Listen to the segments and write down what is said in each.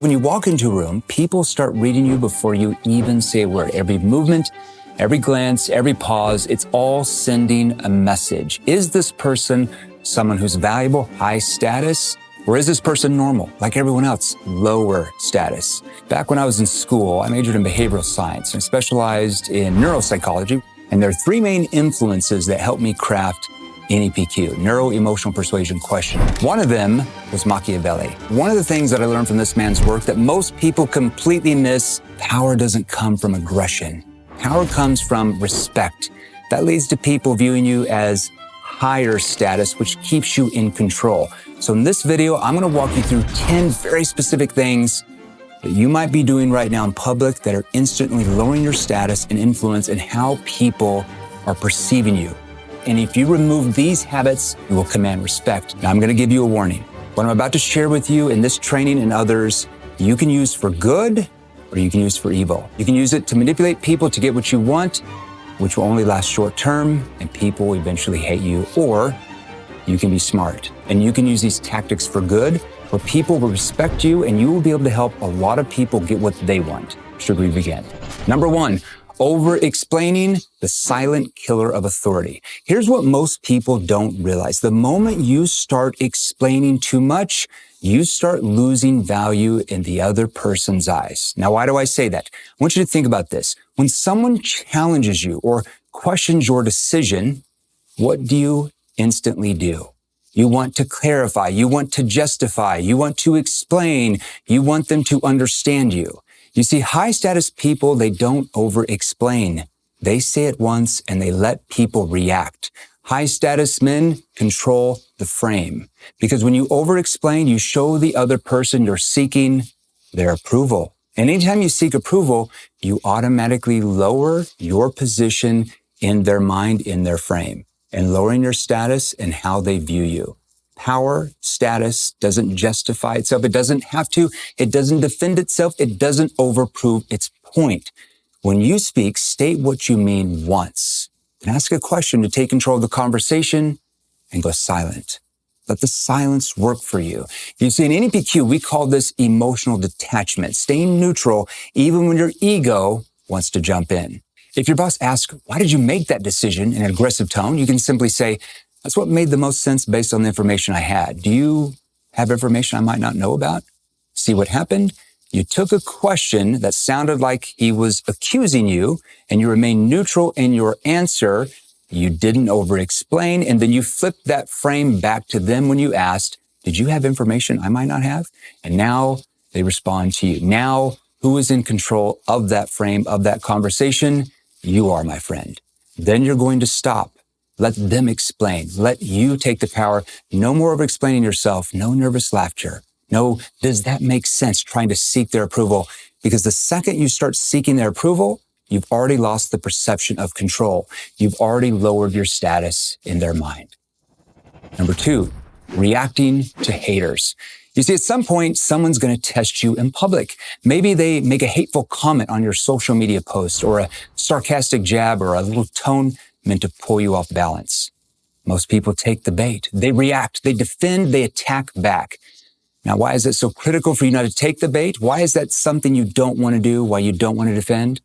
When you walk into a room, people start reading you before you even say a word. Every movement, every glance, every pause, it's all sending a message. Is this person someone who's valuable, high status? Or is this person normal, like everyone else, lower status? Back when I was in school, I majored in behavioral science and specialized in neuropsychology. And there are three main influences that helped me craft NEPQ, Neuro-Emotional Persuasion Questioning. One of them was Machiavelli. One of the things that I learned from this man's work that most people completely miss, power doesn't come from aggression. Power comes from respect. That leads to people viewing you as higher status, which keeps you in control. So in this video, I'm gonna walk you through 10 very specific things that you might be doing right now in public that are instantly lowering your status and influence in how people are perceiving you. And if you remove these habits, you will command respect. Now, I'm going to give you a warning. What I'm about to share with you in this training and others, you can use for good or you can use for evil. You can use it to manipulate people to get what you want, which will only last short term, and people will eventually hate you. Or you can be smart and you can use these tactics for good, where people will respect you and you will be able to help a lot of people get what they want. Should we begin? Number one, over-explaining, the silent killer of authority. Here's what most people don't realize. The moment you start explaining too much, you start losing value in the other person's eyes. Now, why do I say that? I want you to think about this. When someone challenges you or questions your decision, what do you instantly do? You want to clarify, you want to justify, you want to explain, you want them to understand you. You see, high status people, they don't over-explain. They say it once and they let people react. High status men control the frame. Because when you over-explain, you show the other person you're seeking their approval. And anytime you seek approval, you automatically lower your position in their mind, in their frame, and lowering your status and how they view you. Power, status doesn't justify itself. It doesn't have to. It doesn't defend itself. It doesn't overprove its point. When you speak, state what you mean once. And ask a question to take control of the conversation and go silent. Let the silence work for you. You see, in NEPQ, we call this emotional detachment, staying neutral even when your ego wants to jump in. If your boss asks, why did you make that decision in an aggressive tone? You can simply say, that's what made the most sense based on the information I had. Do you have information I might not know about? See what happened? You took a question that sounded like he was accusing you and you remained neutral in your answer. You didn't over-explain, and then you flipped that frame back to them when you asked, did you have information I might not have? And now they respond to you. Now, who is in control of that frame, of that conversation? You are, my friend. Then you're going to stop. Let them explain. Let you take the power. No more of explaining yourself. No nervous laughter. No, does that make sense? Trying to seek their approval. Because the second you start seeking their approval, you've already lost the perception of control. You've already lowered your status in their mind. Number two, reacting to haters. You see, at some point, someone's going to test you in public. Maybe they make a hateful comment on your social media post or a sarcastic jab or a little tone meant to pull you off balance. Most people take the bait. They react, they defend, they attack back. Now, why is it so critical for you not to take the bait? Why is that something you don't want to do? Why you don't want to defend?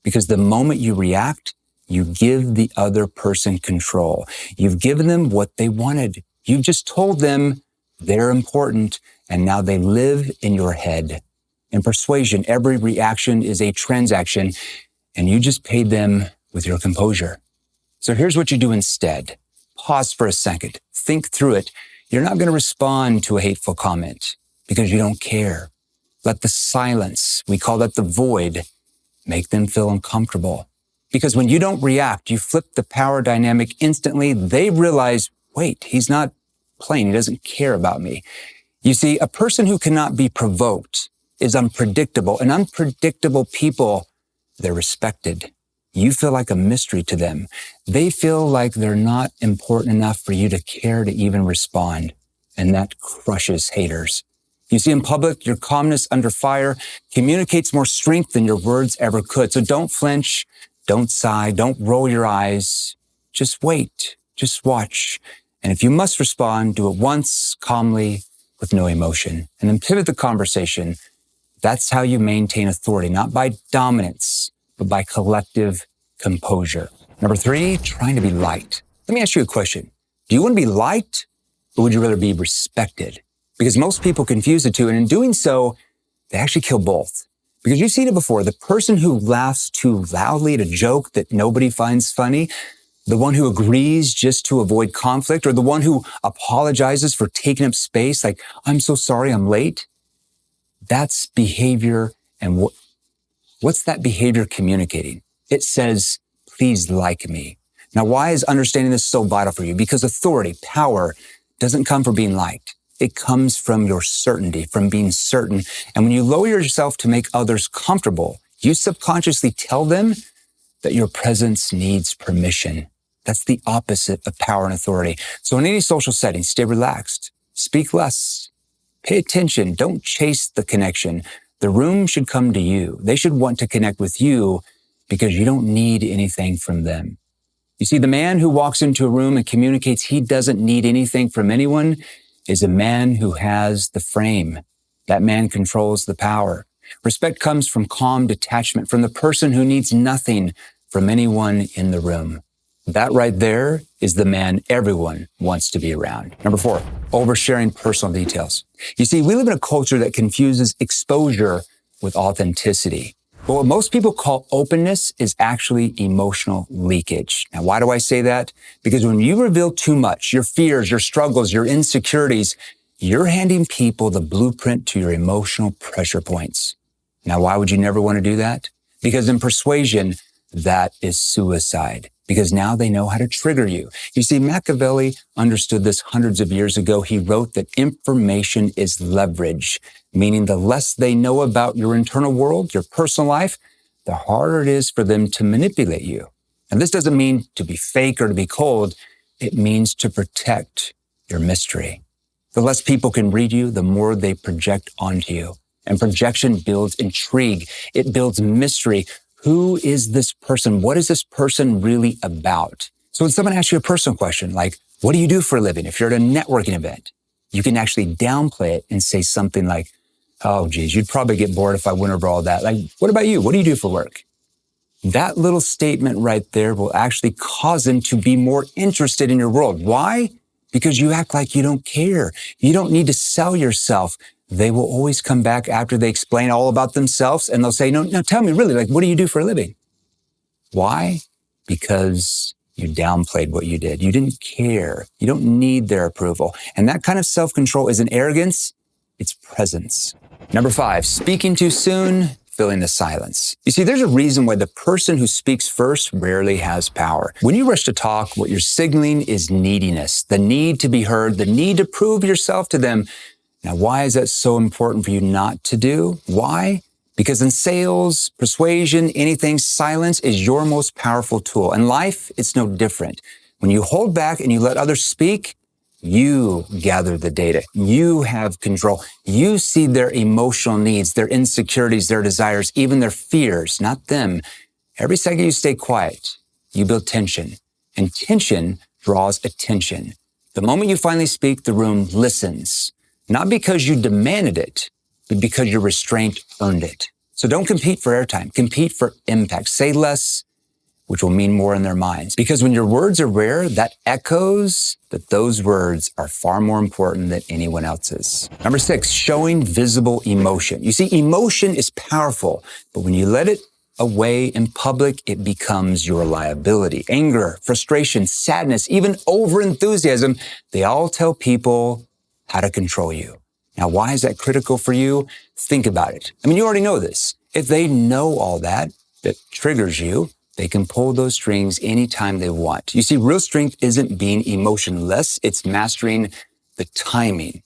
Because the moment you react, you give the other person control. You've given them what they wanted. You've just told them they're important, and now they live in your head. In persuasion, every reaction is a transaction, and you just paid them with your composure. So here's what you do instead. Pause for a second. Think through it. You're not going to respond to a hateful comment because you don't care. Let the silence, we call that the void, make them feel uncomfortable. Because when you don't react, you flip the power dynamic instantly. They realize, wait, he's not playing. He doesn't care about me. You see, a person who cannot be provoked is unpredictable. And unpredictable people, they're respected. You feel like a mystery to them. They feel like they're not important enough for you to care to even respond. And that crushes haters. You see, in public, your calmness under fire communicates more strength than your words ever could. So don't flinch, don't sigh, don't roll your eyes. Just wait, just watch. And if you must respond, do it once, calmly, with no emotion. And then pivot the conversation That's how you maintain authority, not by dominance, but by collective composure. Number 3, trying to be liked. Let me ask you a question. Do you want to be liked, or would you rather be respected? Because most people confuse the two, and in doing so, they actually kill both. Because you've seen it before. The person who laughs too loudly at a joke that nobody finds funny, the one who agrees just to avoid conflict, or the one who apologizes for taking up space, like, I'm so sorry I'm late. That's behavior. And what's that behavior communicating? It says, please like me. Now, why is understanding this so vital for you? Because authority, power, doesn't come from being liked. It comes from your certainty, from being certain. And when you lower yourself to make others comfortable, you subconsciously tell them that your presence needs permission. That's the opposite of power and authority. So in any social setting, stay relaxed, speak less, pay attention, don't chase the connection. The room should come to you. They should want to connect with you because you don't need anything from them. You see, the man who walks into a room and communicates he doesn't need anything from anyone is a man who has the frame. That man controls the power. Respect comes from calm detachment from the person who needs nothing from anyone in the room. That right there is the man everyone wants to be around. Number 4, oversharing personal details. You see, we live in a culture that confuses exposure with authenticity. But what most people call openness is actually emotional leakage. Now, why do I say that? Because when you reveal too much, your fears, your struggles, your insecurities, you're handing people the blueprint to your emotional pressure points. Now, why would you never want to do that? Because in persuasion, that is suicide. Because now they know how to trigger you. You see, Machiavelli understood this hundreds of years ago. He wrote that information is leverage, meaning the less they know about your internal world, your personal life, the harder it is for them to manipulate you. And this doesn't mean to be fake or to be cold. It means to protect your mystery. The less people can read you, the more they project onto you. And projection builds intrigue. It builds mystery. Who is this person? What is this person really about? So when someone asks you a personal question, like, what do you do for a living? If you're at a networking event, you can actually downplay it and say something like, oh, geez, you'd probably get bored if I went over all that. Like, what about you? What do you do for work? That little statement right there will actually cause them to be more interested in your world. Why? Because you act like you don't care. You don't need to sell yourself. They will always come back after they explain all about themselves and they'll say, no, tell me really, like, what do you do for a living? Why? Because you downplayed what you did. You didn't care. You don't need their approval. And that kind of self-control isn't arrogance, it's presence. Number 5, speaking too soon, filling the silence. You see, there's a reason why the person who speaks first rarely has power. When you rush to talk, what you're signaling is neediness, the need to be heard, the need to prove yourself to them. Now, why is that so important for you not to do? Why? Because in sales, persuasion, anything, silence is your most powerful tool. In life, it's no different. When you hold back and you let others speak, you gather the data. You have control. You see their emotional needs, their insecurities, their desires, even their fears, not them. Every second you stay quiet, you build tension. And tension draws attention. The moment you finally speak, the room listens. Not because you demanded it, but because your restraint earned it. So don't compete for airtime. Compete for impact. Say less, which will mean more in their minds. Because when your words are rare, that echoes that those words are far more important than anyone else's. Number 6, showing visible emotion. You see, emotion is powerful, but when you let it away in public, it becomes your liability. Anger, frustration, sadness, even overenthusiasm, they all tell people how to control you. Now, why is that critical for you? Think about it. I mean, you already know this. If they know all that triggers you, they can pull those strings anytime they want. You see, real strength isn't being emotionless. It's mastering the timing.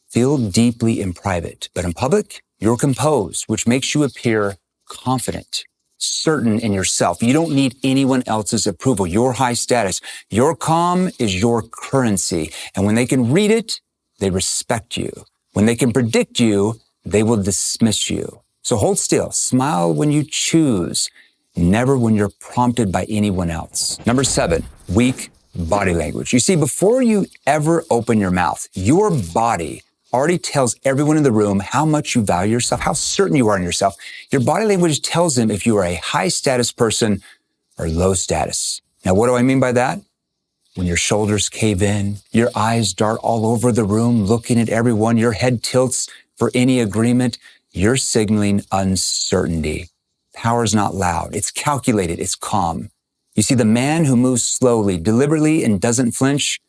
Feel deeply in private, but in public, you're composed, which makes you appear confident, certain in yourself. You don't need anyone else's approval. Your high status, your calm is your currency. And when they can read it, they respect you. When they can predict you, they will dismiss you. So hold still. Smile when you choose, never when you're prompted by anyone else. Number 7, weak body language. You see, before you ever open your mouth, your body already tells everyone in the room how much you value yourself, how certain you are in yourself. Your body language tells them if you are a high status person or low status. Now, what do I mean by that? When your shoulders cave in, your eyes dart all over the room, looking at everyone, your head tilts for any agreement, you're signaling uncertainty. Power is not loud. It's calculated. It's calm. You see, the man who moves slowly, deliberately, and doesn't flinch,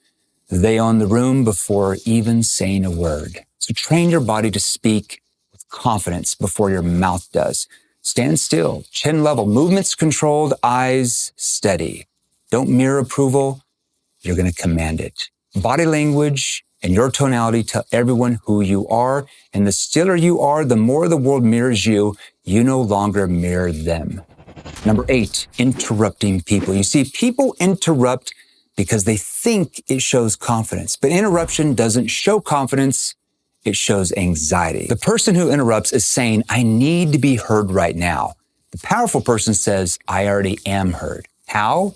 they own the room before even saying a word. So train your body to speak with confidence before your mouth does. Stand still, chin level, movements controlled, eyes steady. Don't mirror approval. You're going to command it. Body language and your tonality tell everyone who you are. And the stiller you are, the more the world mirrors you, you no longer mirror them. Number 8, interrupting people. You see, people interrupt because they think it shows confidence. But interruption doesn't show confidence. It shows anxiety. The person who interrupts is saying, I need to be heard right now. The powerful person says, I already am heard. How?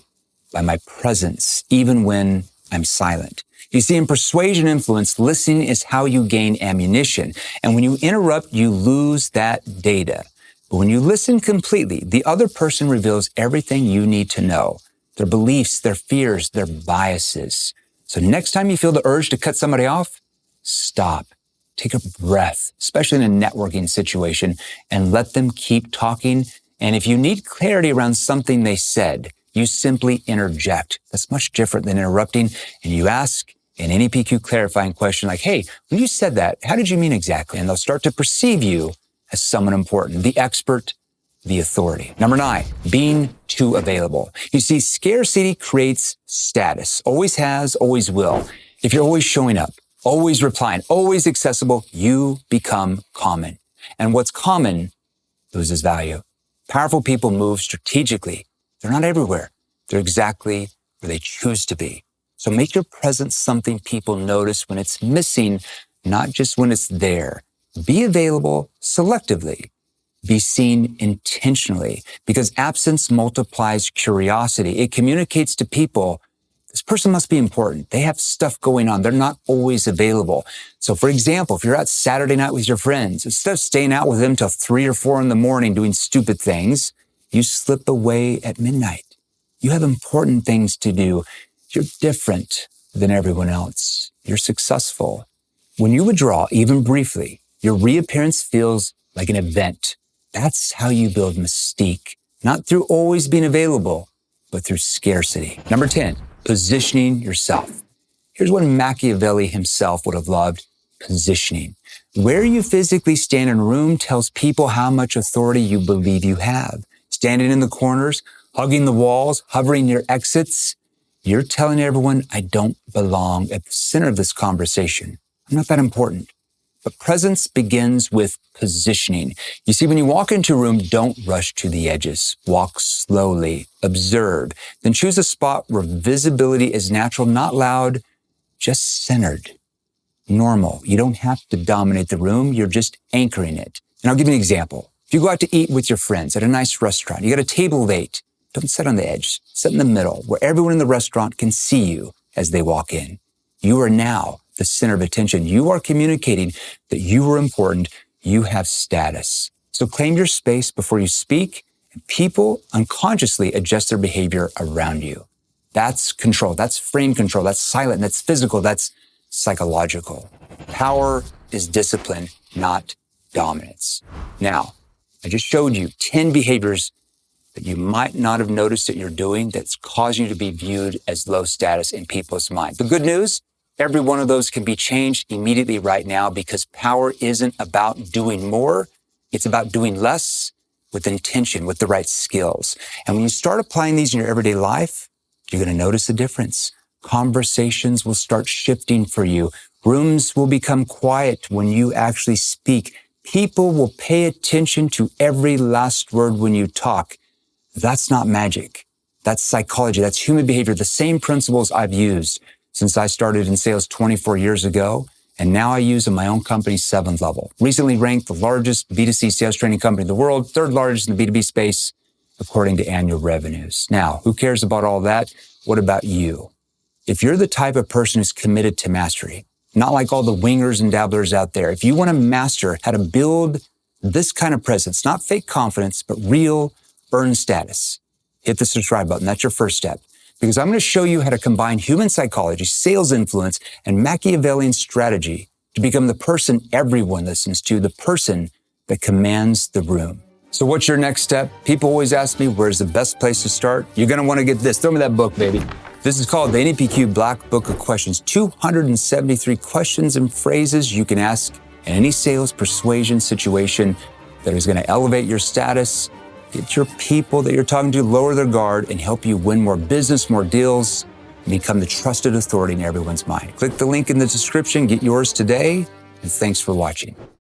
By my presence, even when I'm silent. You see, in persuasion influence, listening is how you gain ammunition. And when you interrupt, you lose that data. But when you listen completely, the other person reveals everything you need to know. Their beliefs, their fears, their biases. So next time you feel the urge to cut somebody off, stop. Take a breath, especially in a networking situation, and let them keep talking. And if you need clarity around something they said, you simply interject. That's much different than interrupting. And you ask an NEPQ clarifying question like, hey, when you said that, how did you mean exactly? And they'll start to perceive you as someone important, the expert, the authority. Number 9, being too available. You see, scarcity creates status. Always has, always will. If you're always showing up, always replying, always accessible, you become common. And what's common loses value. Powerful people move strategically. They're not everywhere. They're exactly where they choose to be. So make your presence something people notice when it's missing, not just when it's there. Be available selectively. Be seen intentionally, because absence multiplies curiosity. It communicates to people, this person must be important. They have stuff going on. They're not always available. So for example, if you're out Saturday night with your friends, instead of staying out with them till 3 or 4 in the morning doing stupid things, you slip away at midnight. You have important things to do. You're different than everyone else. You're successful. When you withdraw, even briefly, your reappearance feels like an event. That's how you build mystique, not through always being available, but through scarcity. Number 10, positioning yourself. Here's what Machiavelli himself would have loved: positioning. Where you physically stand in a room tells people how much authority you believe you have. Standing in the corners, hugging the walls, hovering near exits, you're telling everyone, I don't belong at the center of this conversation. I'm not that important. But presence begins with positioning. You see, when you walk into a room, don't rush to the edges. Walk slowly, observe, then choose a spot where visibility is natural, not loud, just centered, normal. You don't have to dominate the room. You're just anchoring it. And I'll give you an example. If you go out to eat with your friends at a nice restaurant, you got a table of 8, don't sit on the edge, sit in the middle where everyone in the restaurant can see you as they walk in. You are now the center of attention. You are communicating that you are important. You have status. So claim your space before you speak, and people unconsciously adjust their behavior around you. That's control. That's frame control. That's silent. That's physical. That's psychological. Power is discipline, not dominance. Now, I just showed you 10 behaviors that you might not have noticed that you're doing that's causing you to be viewed as low status in people's minds. The good news, every one of those can be changed immediately right now, because power isn't about doing more. It's about doing less with intention, with the right skills. And when you start applying these in your everyday life, you're going to notice a difference. Conversations will start shifting for you. Rooms will become quiet when you actually speak. People will pay attention to every last word when you talk. That's not magic. That's psychology. That's human behavior. The same principles I've used since I started in sales 24 years ago, and now I use in my own company's 7th level. Recently ranked the largest B2C sales training company in the world, 3rd largest in the B2B space, according to annual revenues. Now, who cares about all that? What about you? If you're the type of person who's committed to mastery, not like all the wingers and dabblers out there. If you want to master how to build this kind of presence, not fake confidence, but real earned status, hit the subscribe button. That's your first step. Because I'm going to show you how to combine human psychology, sales influence, and Machiavellian strategy to become the person everyone listens to, the person that commands the room. So what's your next step? People always ask me, where's the best place to start? You're going to want to get this. Throw me that book, baby. This is called the NAPQ Black Book of Questions. 273 questions and phrases you can ask in any sales persuasion situation that is going to elevate your status, get your people that you're talking to lower their guard, and help you win more business, more deals, and become the trusted authority in everyone's mind. Click the link in the description, get yours today, and thanks for watching.